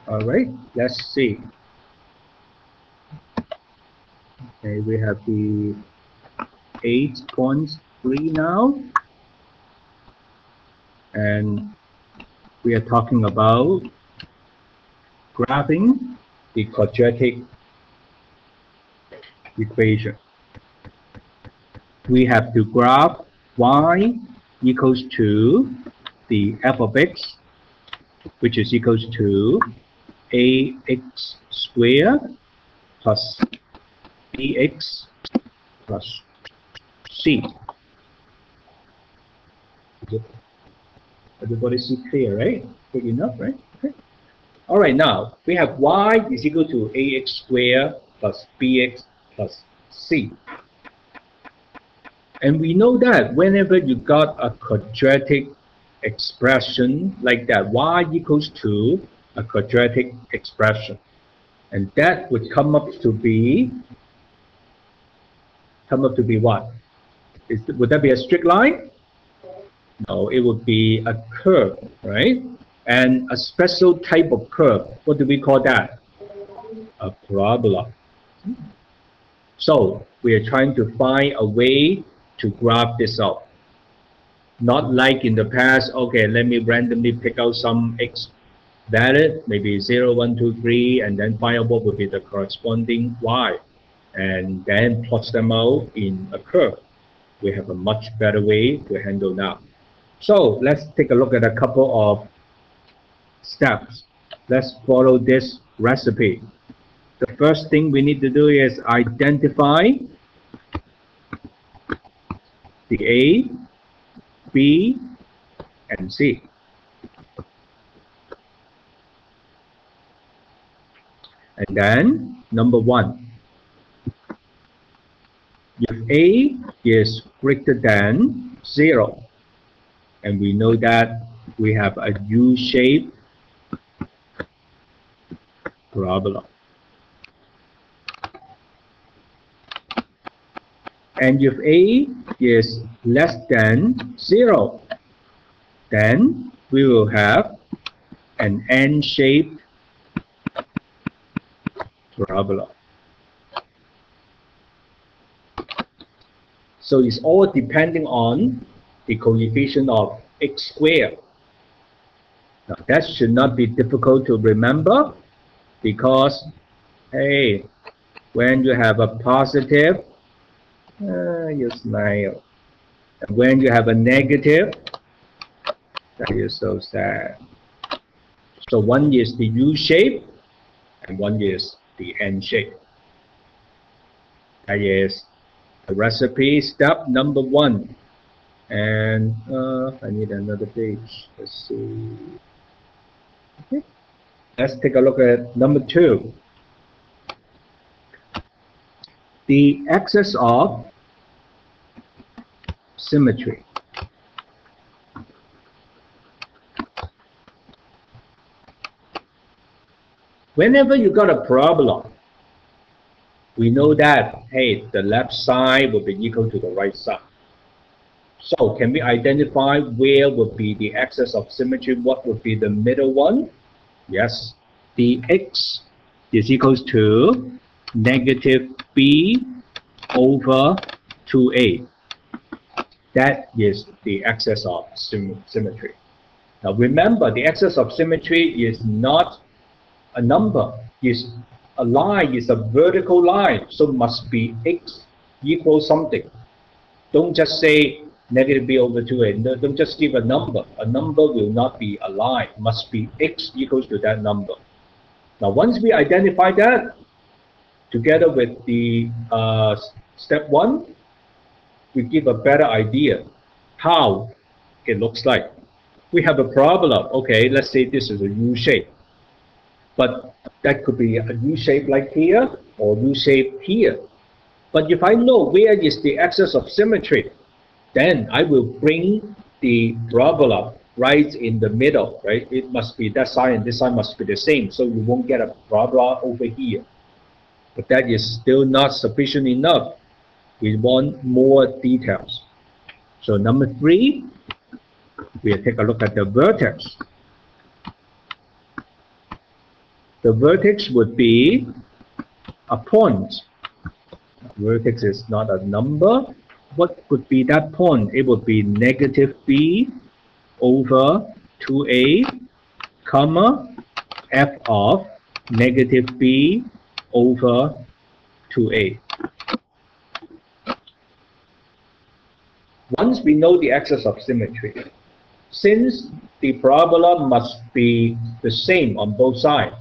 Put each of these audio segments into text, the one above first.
All right, let's see. Okay, we have the 8.3 now, and we are talking about graphing the quadratic equation. We have to graph y equals to the f of x, which is equals to ax squared plus bx plus c. Everybody see clear, right? Good enough, right? Okay. All right, now we have y is equal to ax squared plus bx plus c. And we know that whenever you got a quadratic expression like that, y equals to a quadratic expression, and that would come up to be what? Would that be a straight line? No, it would be a curve, right? And a special type of curve. What do we call that? A parabola. So we are trying to find a way to graph this out. Not like in the past, okay, let me randomly pick out some x value, maybe 0, 1, 2, 3, and then find out what would be the corresponding y, and then plot them out in a curve. We have a much better way to handle now. So let's take a look at a couple of steps. Let's follow this recipe. The first thing we need to do is identify the A, B, and C. And then, number 1, if A is greater than 0, and we know that we have a U-shaped parabola. And if A is less than 0, then we will have an N-shaped parabola. So it's all depending on the coefficient of x squared. Now that should not be difficult to remember, because, hey, when you have a positive, you smile. And when you have a negative, that is so sad. So one is the U shape, and one is the N shape. That is the recipe step number 1. And I need another page. Let's see. Okay. Let's take a look at number 2. The axis of symmetry. Whenever you got a parabola, we know that, hey, the left side will be equal to the right side. So can we identify where would be the axis of symmetry? What would be the middle one? Yes, the x is equals to negative b over 2a. That is the axis of symmetry. Now remember, the axis of symmetry is not a number, is a line, is a vertical line, so must be x equals something. Don't just say negative b over 2a. No, don't just give a number. A number will not be a line. Must be x equals to that number. Now once we identify that, together with the step 1, we give a better idea how it looks like. We have a parabola. Okay, let's say this is a U shape. But that could be a U shape like here, or U shape here. But if I know where is the axis of symmetry, then I will bring the parabola right in the middle, right? It must be that side and this side must be the same, so you won't get a parabola over here. But that is still not sufficient enough. We want more details. So number 3, we'll take a look at the vertex. The vertex would be a point. Vertex is not a number. What would be that point? It would be negative b over 2a, comma, f of negative b over 2a. Once we know the axis of symmetry, since the parabola must be the same on both sides,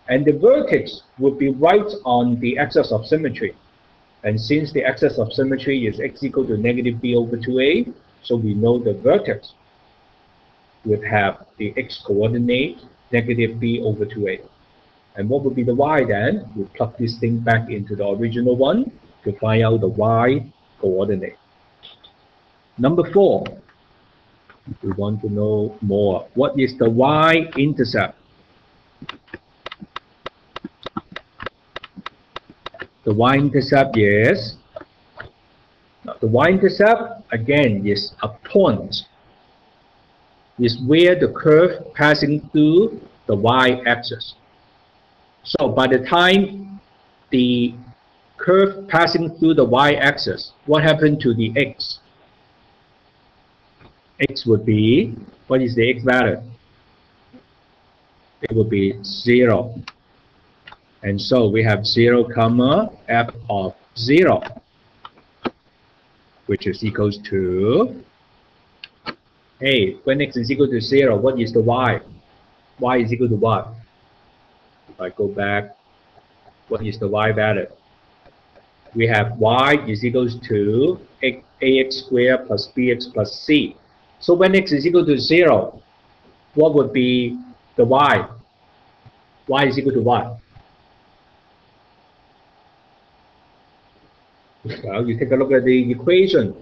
and the vertex would be right on the axis of symmetry, and since the axis of symmetry is x equal to negative b over 2a, so we know the vertex would have the x coordinate negative b over 2a. And what would be the y then? We plug this thing back into the original one to find out the y coordinate. Number 4, we want to know more. What is the y-intercept? The y-intercept is, the y-intercept again is a point. Is where the curve passing through the y-axis. So by the time the curve passing through the y-axis, what happened to the x? X would be, what is the x value? It would be 0. And so we have 0 comma f of 0, which is equals to, hey, when x is equal to 0, what is the y? Y is equal to what? If I go back, what is the y value? We have y is equals to ax squared plus bx plus c. So when x is equal to 0, what would be the y? Y is equal to what? Well, you take a look at the equation.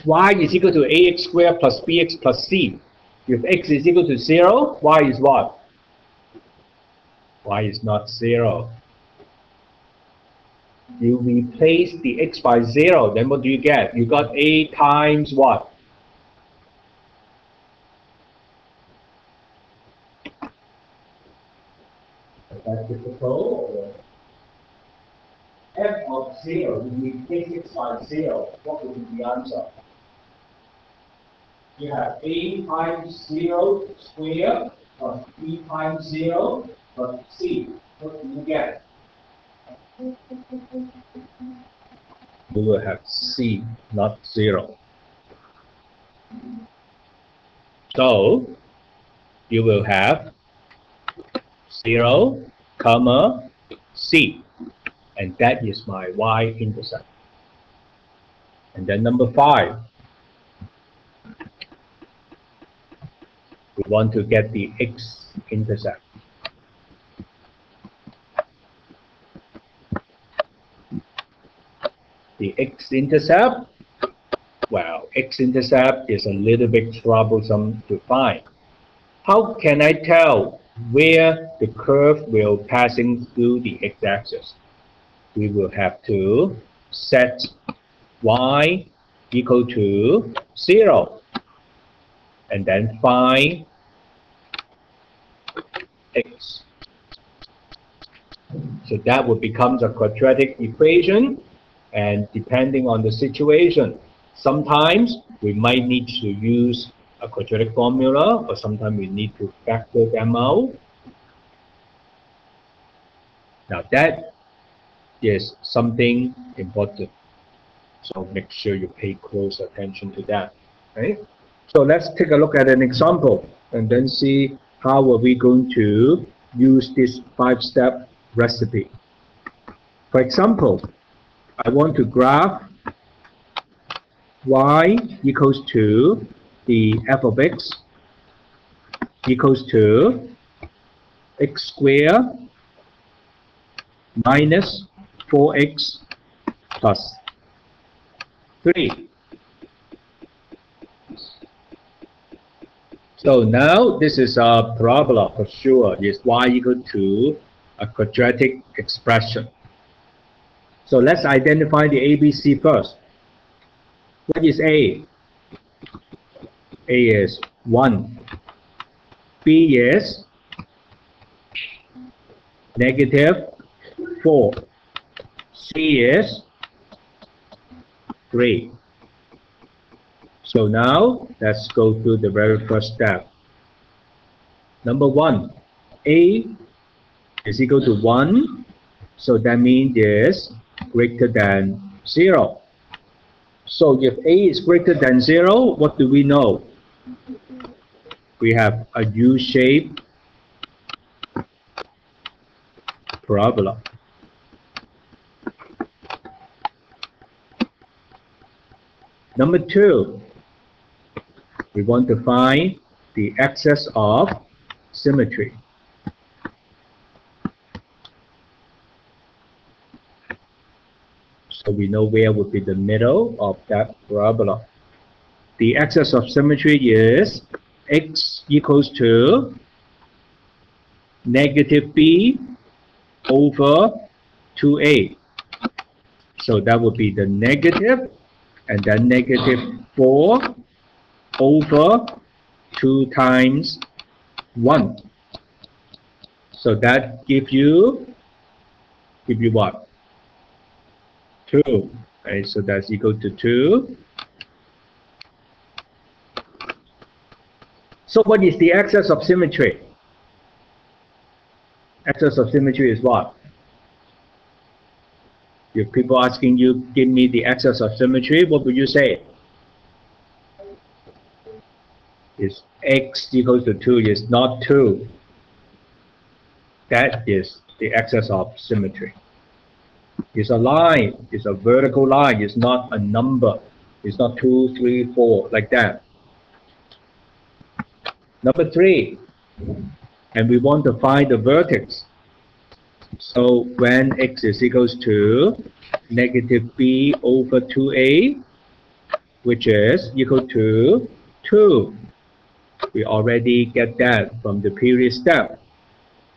Y is equal to ax squared plus bx plus c. If x is equal to 0, y is what? Y is not 0. You replace the x by 0, then what do you get? You got a times what? Is that difficult? F of 0, you replace x by 0, what would be the answer? You have a times 0 squared plus b times 0 plus c. What do you get? We will have c, not 0. So you will have 0, comma, c. And that is my y-intercept. And then number 5. We want to get the x-intercept. The x-intercept, well, x-intercept is a little bit troublesome to find. How can I tell where the curve will passing through the x-axis? We will have to set y equal to 0 and then find x. So that would become a quadratic equation, and depending on the situation, sometimes we might need to use a quadratic formula, or sometimes we need to factor them out. Now that is something important, so make sure you pay close attention to that. Right? So let's take a look at an example and then see how are we going to use this 5-step recipe. For example, I want to graph y equals to the f of x equals to x squared minus 4x plus 3. So now this is a parabola for sure. Is y equal to a quadratic expression. So let's identify the ABC first. What is A? A is 1. B is negative 4. C is 3. So now let's go through the very first step. Number 1, A is equal to 1. So that means it is greater than 0. So if A is greater than 0, what do we know? We have a U-shaped parabola. Number 2, we want to find the axis of symmetry. So we know where would be the middle of that parabola. The axis of symmetry is x equals to negative b over 2a. So that would be the negative and then negative 4 over 2 times 1. So that give you what? 2. Right? So that's equal to 2. So what is the axis of symmetry? Axis of symmetry is what? If people asking you, give me the axis of symmetry, what would you say? It's x equals to 2. It's not 2. That is the axis of symmetry. It's a line. It's a vertical line. It's not a number. It's not 2, 3, 4 like that. Number 3, and we want to find the vertex. So when x is equals to negative b over 2a, which is equal to 2. We already get that from the previous step.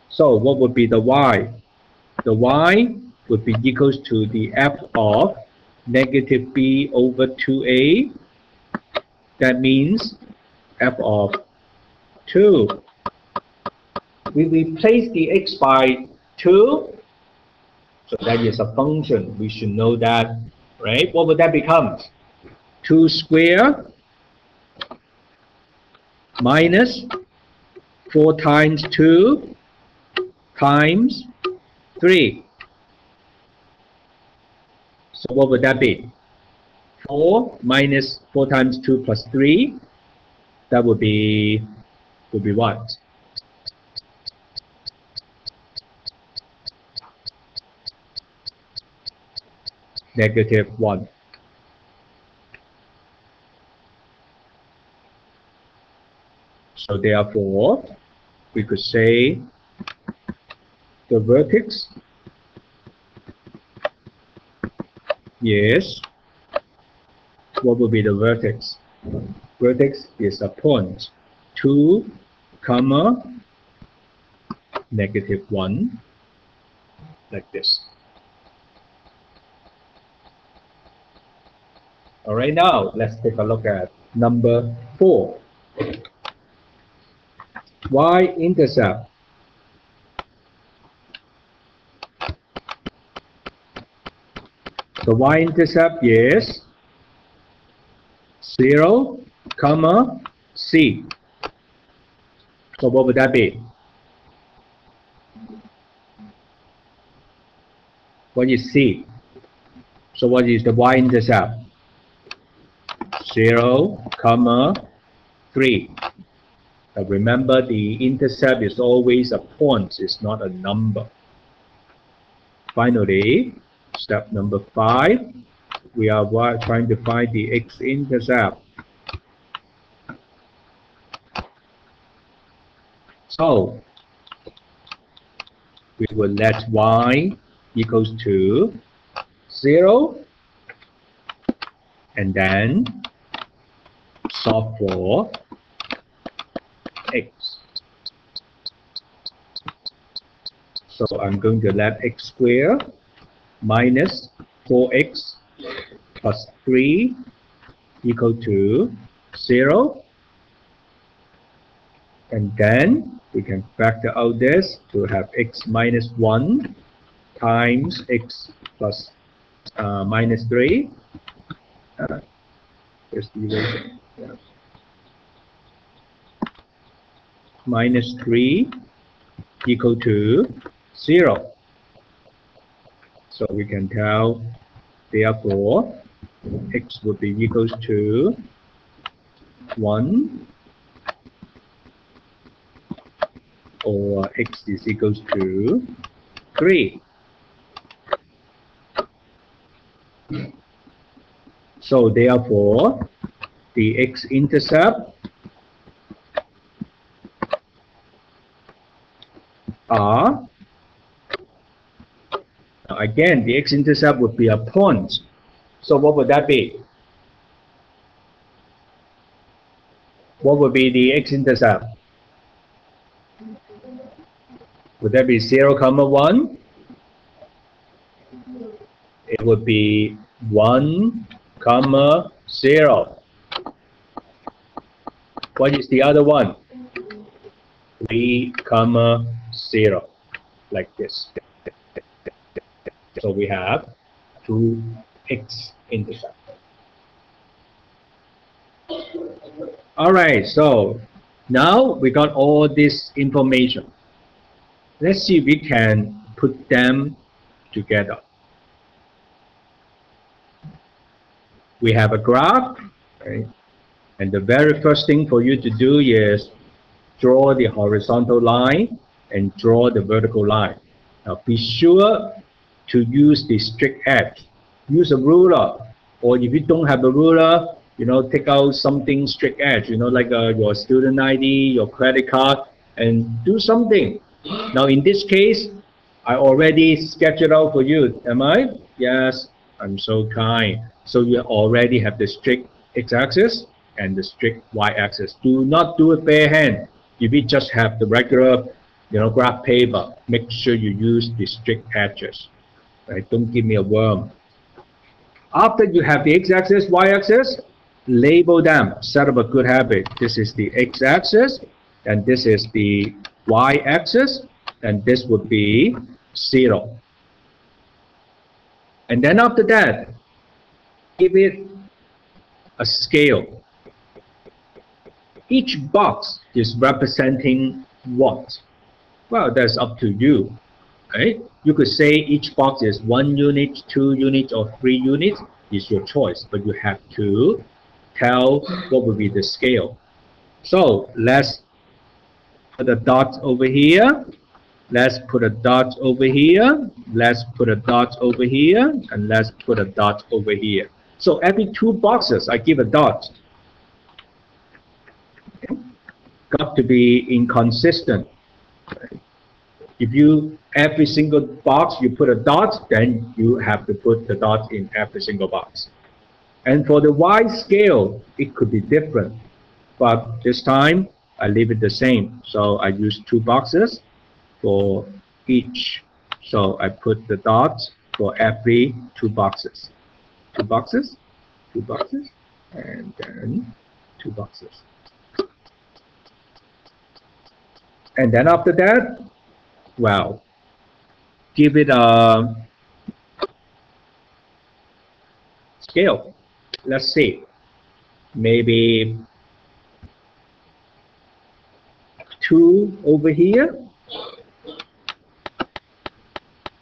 So what would be the y? The y would be equals to the f of negative b over 2a. That means f of 2. We replace the x by 2. So that is a function. We should know that, right? What would that become? 2 squared minus 4 times 2 times 3. So what would that be? 4 minus 4 times 2 plus 3. That would be what? Negative 1. So therefore, we could say the vertex is, what would be the vertex? Vertex is a point 2, negative 1, like this. Alright, now let's take a look at number 4. Y-intercept. The y-intercept is 0, c. So what would that be? What is c? So what is the y-intercept? 0, 3. But remember, the intercept is always a point, it's not a number. Finally, step number 5, we are trying to find the x-intercept. So, we will let y equals to 0, and then solve for x. So I'm going to let x squared minus 4x plus 3 equal to 0. And then we can factor out this to have x minus 1 times x plus minus 3. Here's the equation. Yeah. Minus 3 equal to 0. So we can tell, therefore, x would be equals to 1, or x is equals to 3. So therefore, the x-intercept are, again, the x-intercept would be a point. So what would that be? What would be the x-intercept? Would that be 0, 1? It would be 1, 0. What is the other one? 3, 0. Like this. So we have 2 x-intercept. Alright, so now we got all this information. Let's see if we can put them together. We have a graph, right? And the very first thing for you to do is draw the horizontal line and draw the vertical line. Now be sure to use the straight edge. Use a ruler, or if you don't have a ruler, take out something straight edge, like your student ID, your credit card, and do something. Now in this case, I already sketched it out for you. Am I? Yes, I'm so kind. So you already have the straight x-axis and the straight y-axis. Do not do it bare hand. If you just have the regular, graph paper, make sure you use the straight edges. Right? Don't give me a worm. After you have the x-axis, y-axis, label them. Set up a good habit. This is the x-axis, and this is the y-axis, and this would be 0. And then after that, give it a scale. Each box is representing what? Well, that's up to you. Right? You could say each box is 1 unit, 2 units, or 3 units. It's your choice, but you have to tell what would be the scale. So let's put a dot over here. Let's put a dot over here. Let's put a dot over here, and let's put a dot over here. So every 2 boxes, I give a dot. Okay. Got to be inconsistent. If every single box you put a dot, then you have to put the dot in every single box. And for the Y scale, it could be different. But this time, I leave it the same. So I use 2 boxes for each. So I put the dots for every 2 boxes. 2 boxes, 2 boxes, and then 2 boxes. And then after that, well, give it a scale. Let's see. Maybe 2 over here.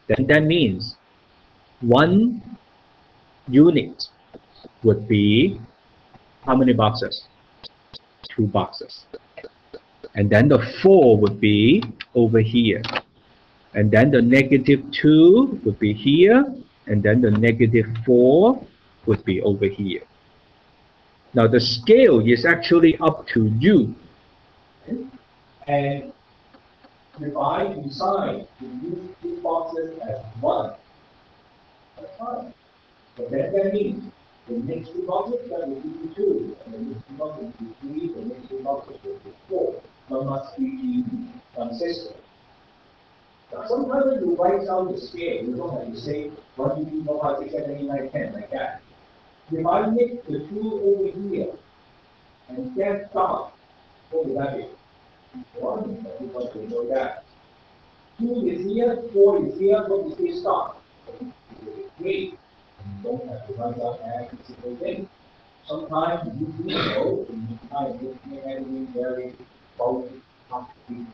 Then that means 1 unit would be how many boxes? 2 boxes. And then the 4 would be over here. And then the -2 would be here. And then the -4 would be over here. Now the scale is actually up to you. And if I decide to use 2 boxes as 1, that's fine. But then that means the next 2 boxes that will be 2, and the next 2 boxes will be 3, the next 2 boxes will be 4. One must be consistent. Now sometimes you write down the scale, you don't have to say 1, 2, 3, 4, 5, 6, 7, 8, 9, 10 like that. If I make the 2 over here and get dot, what would that be? 1, everybody know that. 2 is here, 4 is here, what is this start? 3. You don't have to write down every single thing. Sometimes you do know, and you kind of make everything very bulky, complicated.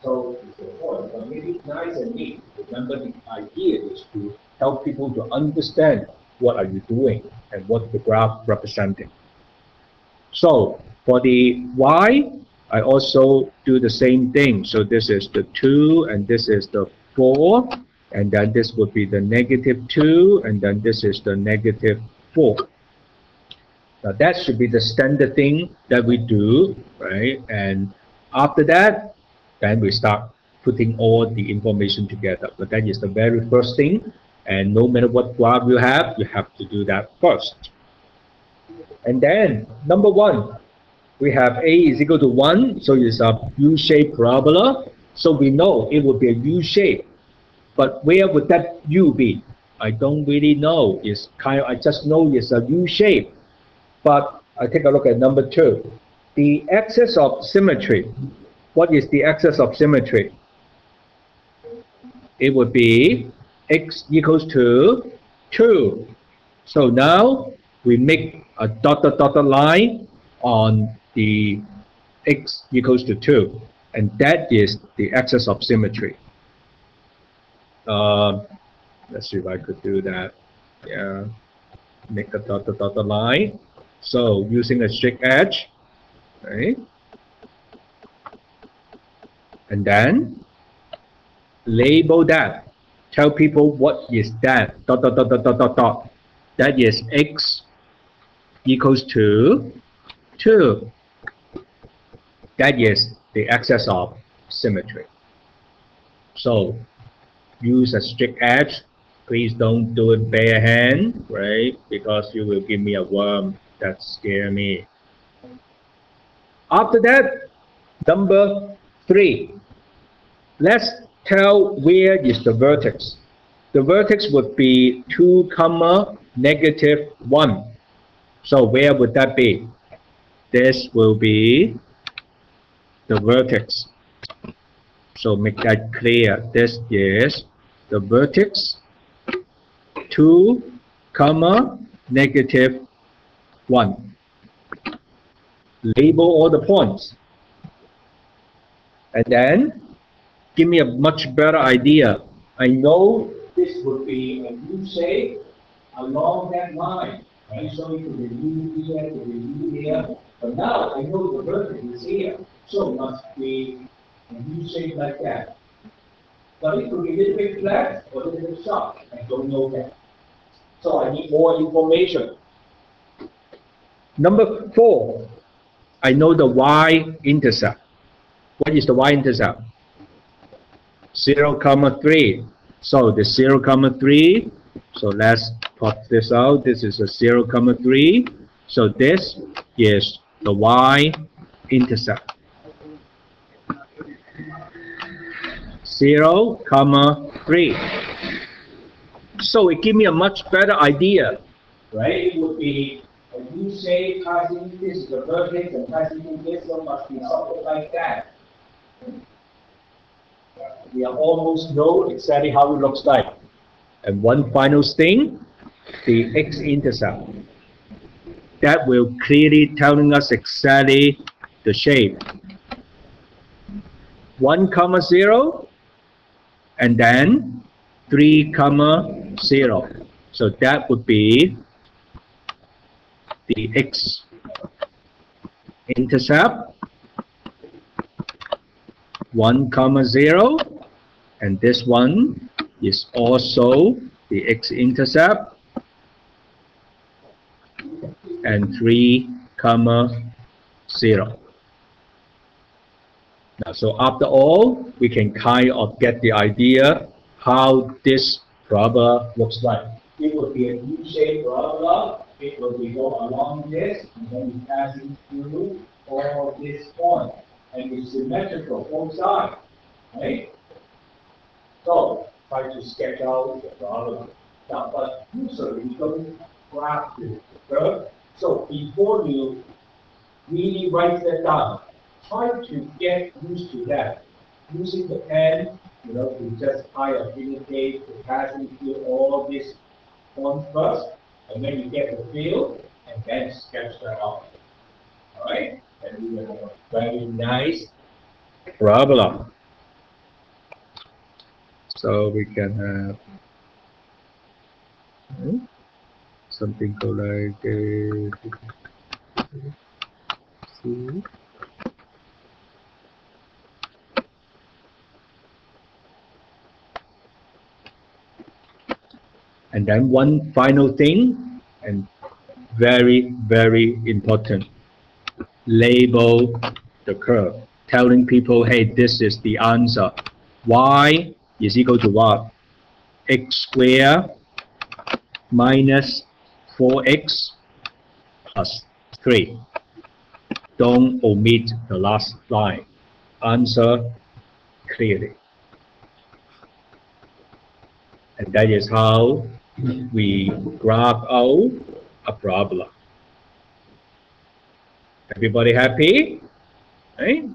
So it's important, but make it nice and neat. Remember, the idea is to help people to understand what are you doing and what the graph representing. So for the y, I also do the same thing. So this is the 2, and this is the 4, and then this would be the -2, and then this is the -4. Now that should be the standard thing that we do, right? And after that, then we start putting all the information together. But that is the very first thing, and no matter what graph you have to do that first. And then number 1, we have a is equal to 1, so it's a U-shaped parabola. So we know it would be a U shape. But where would that U be? I don't really know. It's kind of, I just know it's a U shape. But I take a look at number 2. The axis of symmetry. What is the axis of symmetry? It would be x equals to 2. So now we make a dotted line on the x equals to 2. And that is the axis of symmetry. Let's see if I could do that. Yeah, make a dotted line. So using a straight edge, right? And then label that. Tell people what is that. Dot. That is x equals to 2. That is the axis of symmetry. So use a straight edge. Please don't do it bare hand, right? Because you will give me a worm. That scare me. After that, number 3. Let's tell where is the vertex. The vertex would be 2, -1. So where would that be? This will be the vertex. So make that clear. This is the vertex. 2, -1. Label all the points. And then give me a much better idea. I know this would be a U shape along that line. Right? So it could be U here, it could be U here. But now I know the vertex is here. So it must be a U shape like that. But it could be a little bit flat or a little bit sharp. I don't know that. So I need more information. Number 4, I know the y-intercept. What is the y-intercept? 0, 3. So the 0, 3. So let's plot this out. This is a 0, 3. So this is the y-intercept. 0, 3. So it gives me a much better idea, right? It would be a U shape passing this, the vertex, and passing this one must be something like that. We almost know exactly how it looks like. And one final thing, the x-intercept. That will clearly telling us exactly the shape. 1, 0, and then 3, 0. So that would be the x-intercept. 1, 0, and this one is also the x-intercept, and 3, 0. Now, so after all, we can kind of get the idea how this parabola looks like. It will be a U-shaped parabola. It will be go along this, and then we pass it through all this point. And it's symmetrical both sides, right? So try to sketch out the parabola. Now, but usually we don't graph the curve. So before you really write that down, try to get used to that. Using the pen, to just kind of indicate the passing through all this point first, and then you get the feel, and then sketch that out. All right? And we will have a very nice parabola. So we can have something go like this. And then one final thing, and very, very important, label the curve, telling people, hey, this is the answer. Y is equal to what? X squared minus 4x plus 3. Don't omit the last line. Answer clearly. And that is how we graph out a parabola. Everybody happy? Right?